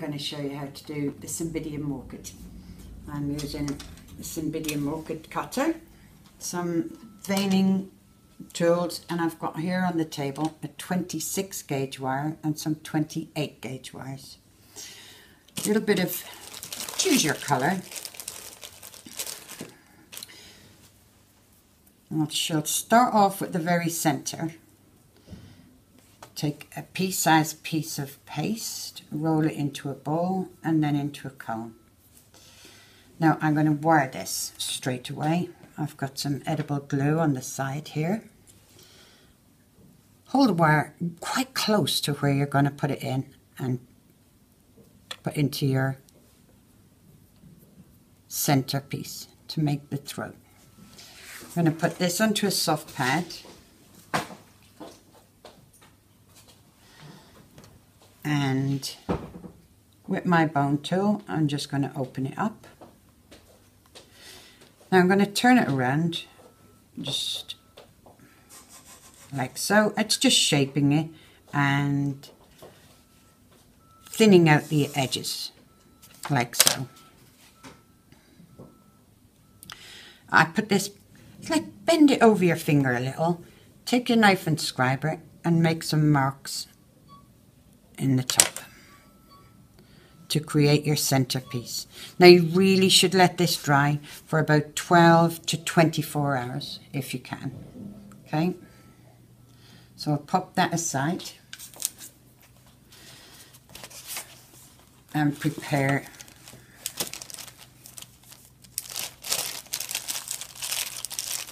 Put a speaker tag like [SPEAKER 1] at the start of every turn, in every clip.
[SPEAKER 1] going to show you how to do the Cymbidium Orchid. I'm using the Cymbidium Orchid cutter, some veining tools, and I've got here on the table a 26 gauge wire and some 28 gauge wires. A little bit of, choose your colour. I shall start off with the very centre. Take a pea-sized piece of paste, roll it into a bowl and then into a cone. Now I'm going to wire this straight away. I've got some edible glue on the side here. Hold the wire quite close to where you're going to put it in and put into your centerpiece to make the throat. I'm going to put this onto a soft pad and with my bone tool I'm just going to open it up. Now I'm going to turn it around just like so. It's just shaping it and thinning out the edges like so. I put this, it's like bend it over your finger a little, take your knife and scribe it and make some marks in the top to create your centerpiece. Now you really should let this dry for about 12 to 24 hours if you can. Okay, so I'll pop that aside and prepare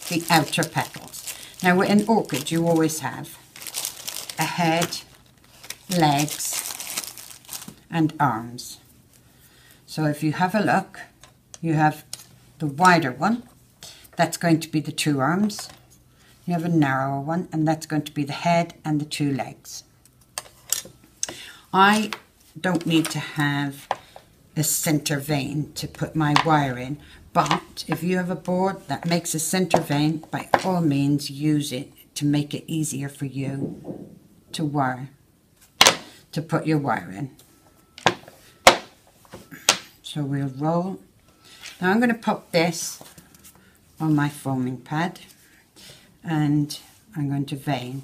[SPEAKER 1] the outer petals. Now with an orchid you always have a head, legs and arms. So if you have a look, you have the wider one, that's going to be the two arms. You have a narrower one and that's going to be the head and the two legs. I don't need to have a center vein to put my wire in, but if you have a board that makes a center vein, by all means use it to make it easier for you to wire, to put your wire in. So we'll roll. Now I'm going to pop this on my foaming pad and I'm going to vein.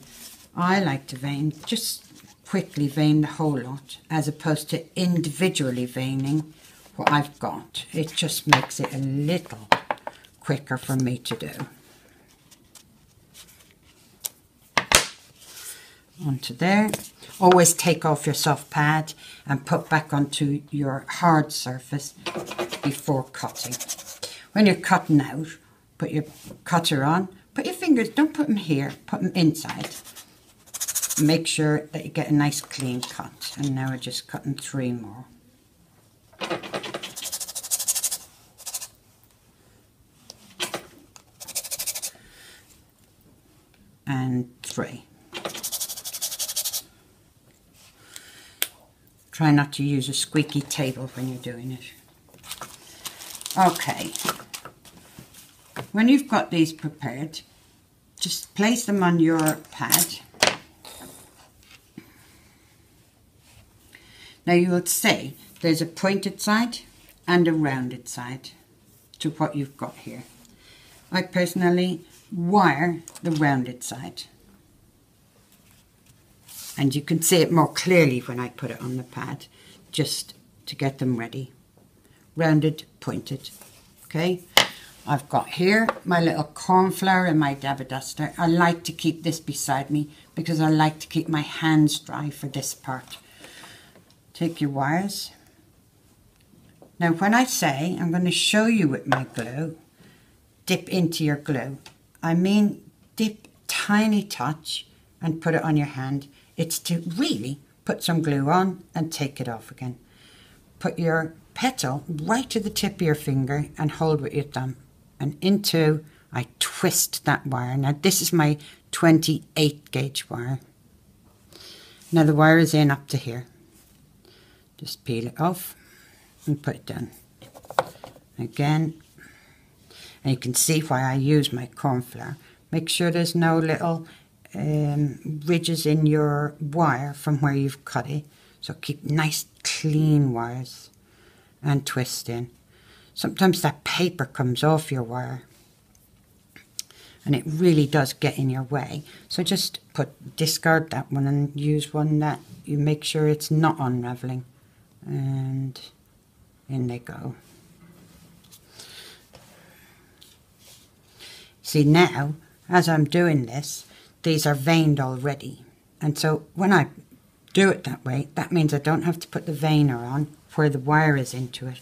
[SPEAKER 1] I like to vein, just quickly vein the whole lot as opposed to individually veining what I've got. It just makes it a little quicker for me to do. Onto there. Always take off your soft pad and put back onto your hard surface before cutting. When you're cutting out, put your cutter on, put your fingers, don't put them here, put them inside. Make sure that you get a nice clean cut. And now we're just cutting 3 more. And 3. Try not to use a squeaky table when you're doing it. Okay. When you've got these prepared, just place them on your pad. Now you will see there's a pointed side and a rounded side to what you've got here. I personally wire the rounded side. And you can see it more clearly when I put it on the pad, just to get them ready. Rounded, pointed. Okay, I've got here my little corn flour and my dabber duster. I like to keep this beside me because I like to keep my hands dry for this part. Take your wires. Now when I say I'm going to show you with my glue, dip into your glue. I mean dip tiny touch and put it on your hand. It's to really put some glue on and take it off again. Put your petal right to the tip of your finger and hold with your thumb. And into, I twist that wire. Now this is my 28 gauge wire. Now the wire is in up to here. Just peel it off and put it down. Again. And you can see why I use my corn flour. Make sure there's no little ridges in your wire from where you've cut it, So keep nice clean wires and twist in. Sometimes that paper comes off your wire and it really does get in your way. So just discard that one and use one that you make sure it's not unraveling. And in they go. See now, as I'm doing this, these are veined already. And so when I do it that way, that means I don't have to put the veiner on where the wire is into it.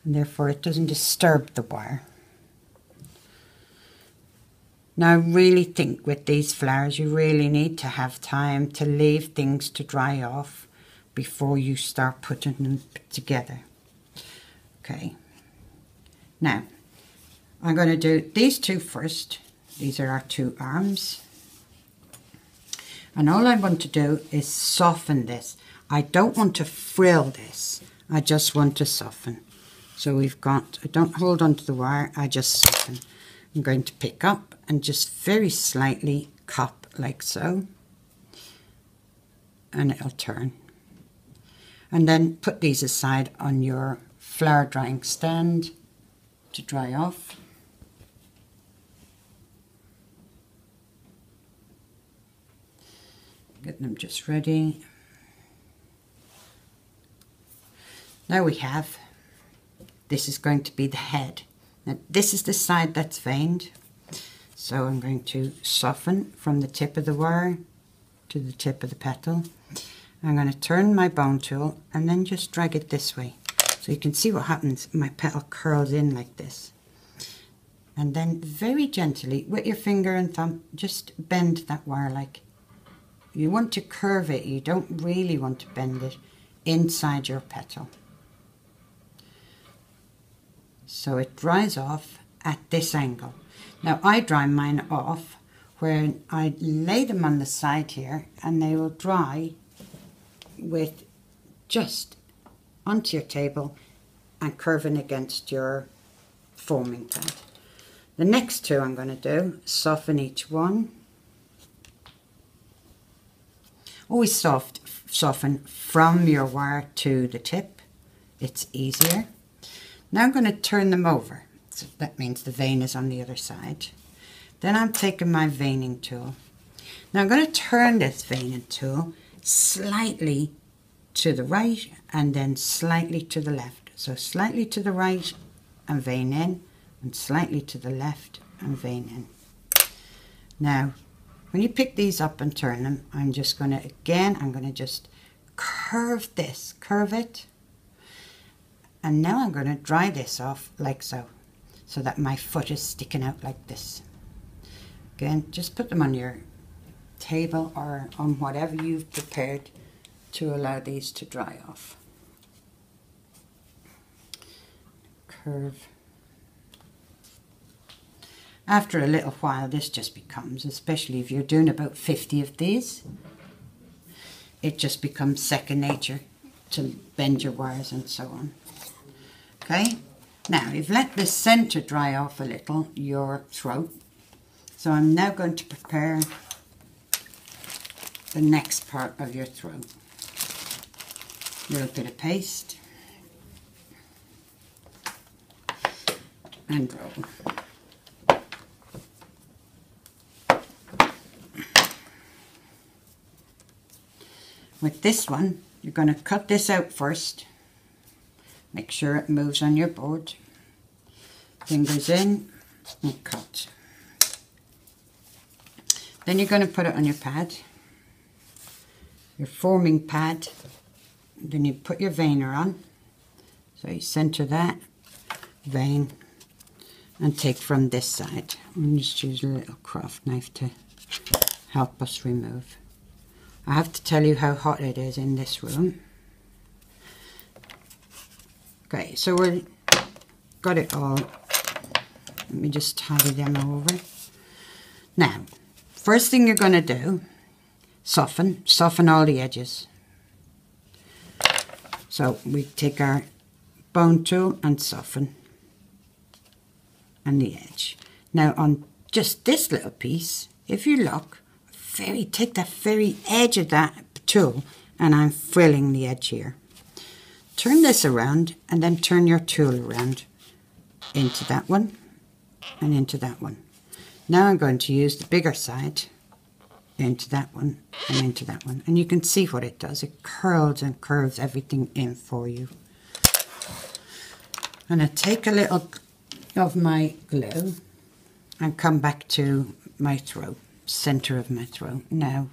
[SPEAKER 1] And therefore it doesn't disturb the wire. Now I really think with these flowers you really need to have time to leave things to dry off before you start putting them together. Okay. Now I'm going to do these two first. These are our two arms. And all I want to do is soften this. I don't want to frill this. I just want to soften. So we've got, I don't hold onto the wire, I just soften. I'm going to pick up and just very slightly cup like so. And it'll turn. And then put these aside on your flower drying stand to dry off. Get them just ready. Now we have, this is going to be the head. Now this is the side that's veined. So I'm going to soften from the tip of the wire to the tip of the petal. I'm going to turn my bone tool and then just drag it this way. So you can see what happens. My petal curls in like this. And then very gently with your finger and thumb, just bend that wire like. You want to curve it, you don't really want to bend it inside your petal. So it dries off at this angle. Now I dry mine off where I lay them on the side here and they will dry with just onto your table and curving against your forming pad. The next two I'm going to do, soften each one. Always soften from your wire to the tip. It's easier. Now I'm going to turn them over. So that means the vein is on the other side. Then I'm taking my veining tool. Now I'm going to turn this veining tool slightly to the right and then slightly to the left. So slightly to the right and vein in, and slightly to the left and vein in. Now when you pick these up and turn them, I'm just going to, again, I'm going to just curve this, curve it. And now I'm going to dry this off like so, so that my foot is sticking out like this. Again, just put them on your table or on whatever you've prepared to allow these to dry off. Curve. After a little while, this just becomes, especially if you're doing about 50 of these, it just becomes second nature to bend your wires and so on. Okay, now you've let the center dry off a little, your throat. So I'm now going to prepare the next part of your throat. A little bit of paste and roll. With this one, you're going to cut this out first. Make sure it moves on your board. Fingers in and cut. Then you're going to put it on your pad, your forming pad. Then you put your veiner on. So you center that, vein, and take from this side. I'm just use a little craft knife to help us remove. I have to tell you how hot it is in this room. Okay, so we've got it all. Let me just tidy them over. Now, first thing you're going to do, soften all the edges. So we take our bone tool and soften and the edge. Now on just this little piece, if you look, take that very edge of that tool and I'm frilling the edge here. Turn this around and then turn your tool around into that one and into that one. Now I'm going to use the bigger side into that one and into that one. And you can see what it does. It curls and curves everything in for you. And I take a little of my glue and come back to my throat, center of my throat. Now,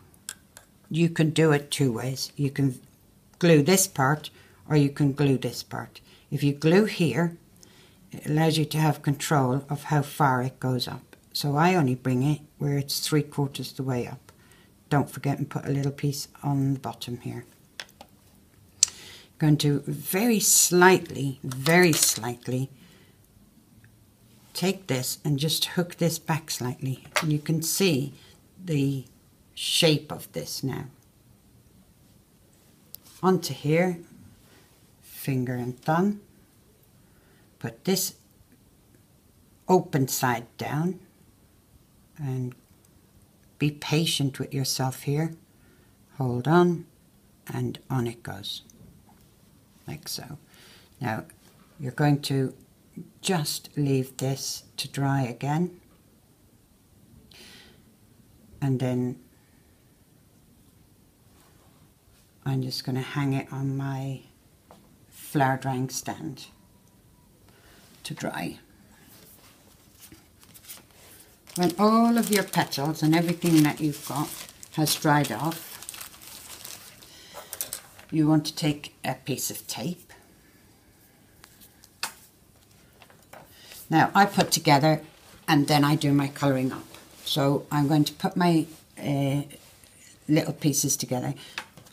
[SPEAKER 1] you can do it two ways. You can glue this part or you can glue this part. If you glue here, it allows you to have control of how far it goes up. So I only bring it where it's 3/4 the way up. Don't forget and put a little piece on the bottom here. Going to very slightly take this and just hook this back slightly. And you can see the shape of this now. Onto here, finger and thumb. Put this open side down and be patient with yourself here. Hold on and on it goes. Like so. Now you're going to just leave this to dry again, and then I'm just going to hang it on my flower drying stand to dry. When all of your petals and everything that you've got has dried off, you want to take a piece of tape. Now I put together and then I do my colouring up. So I'm going to put my little pieces together.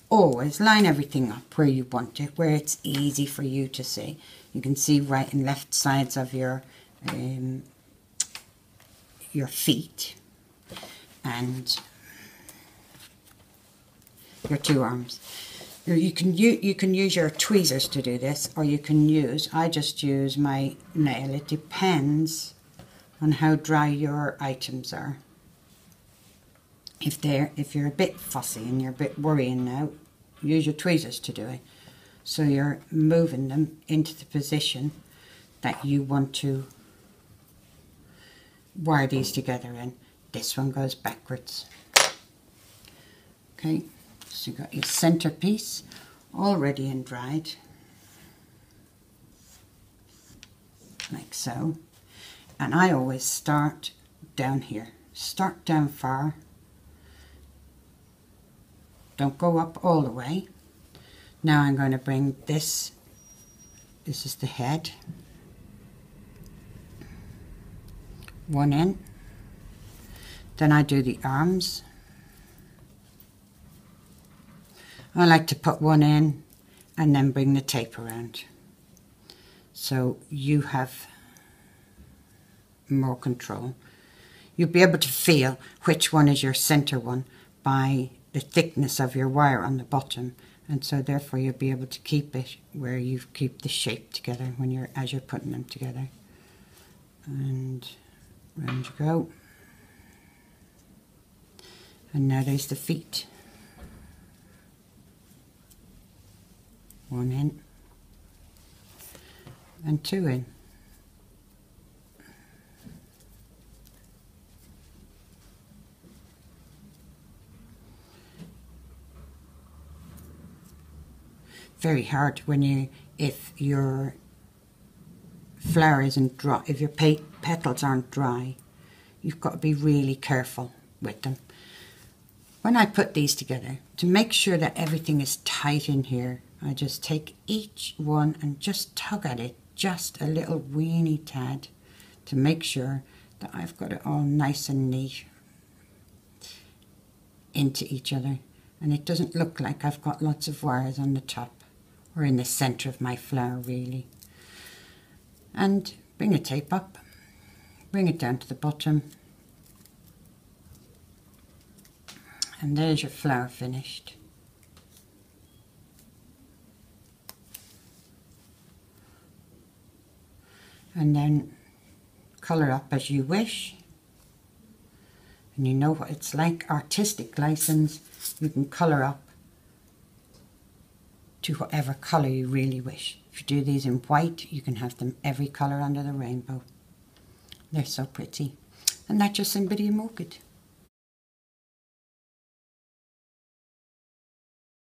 [SPEAKER 1] Always line everything up where you want it, where it's easy for you to see. You can see right and left sides of your feet and your two arms. You can use your tweezers to do this, or you can use, I just use my nail. It depends on how dry your items are. If you're a bit fussy and you're a bit worrying now, use your tweezers to do it. So you're moving them into the position that you want to wire these together in. This one goes backwards. Okay, so you've got your centerpiece all ready and dried, like so. And I always start down here. Start down far. Don't go up all the way. Now I'm going to bring this is the head, one in. Then I do the arms. I like to put one in and then bring the tape around. So you have more control. You'll be able to feel which one is your center one by the thickness of your wire on the bottom, and so therefore you'll be able to keep it where you keep the shape together when as you're putting them together. And round you go. And now there's the feet. One in and two in. Very hard when if your flower isn't dry, if your petals aren't dry, you've got to be really careful with them. When I put these together, to make sure that everything is tight in here, I just take each one and just tug at it just a little weeny tad to make sure that I've got it all nice and neat into each other, and it doesn't look like I've got lots of wires on the top or in the center of my flower really. And bring a tape up, bring it down to the bottom, and there's your flower finished. And then colour up as you wish. And you know what it's like, artistic license, you can colour up to whatever colour you really wish. If you do these in white, you can have them every colour under the rainbow. They're so pretty. And that's your Cymbidium Orchid.